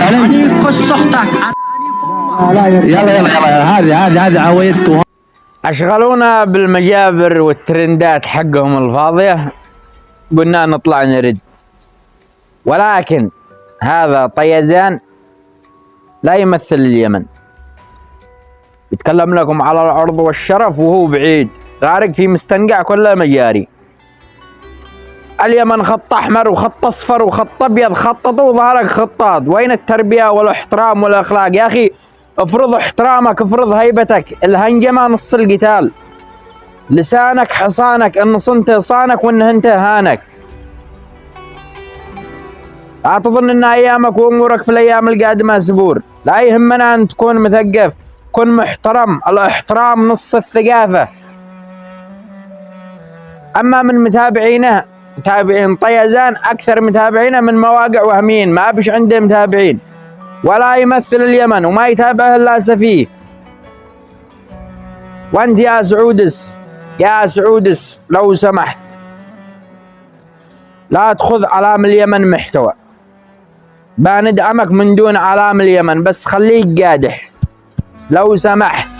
أني كش أختك. يلا هذه عوايدكم. أشغلونا بالمجابر والترندات حقهم الفاضية، قلنا نطلع نرد، ولكن هذا طيزان لا يمثل اليمن. يتكلم لكم على العرض والشرف وهو بعيد غارق في مستنقع كل مجاري. اليمن خط أحمر وخط أصفر وخط أبيض خطط وظهرك خطاط. وين التربية والاحترام والأخلاق يا أخي؟ افرض احترامك، افرض هيبتك. الهنجمة نص القتال، لسانك حصانك، ان صنت صانك وان انت هانك. لا تظن ان ايامك وامورك في الايام القادمة زبور. لا يهمنا ان تكون مثقف، كن محترم. الاحترام نص الثقافة. اما من متابعينه، متابعين طيزان اكثر متابعينه من مواقع وهميين، ما بش عنده متابعين، ولا يمثل اليمن وما يتابعه الا سفيه. وانت يا سعودس، يا سعودس لو سمحت لا تخذ علام اليمن محتوى. بندعمك من دون علام اليمن، بس خليك قادح لو سمحت.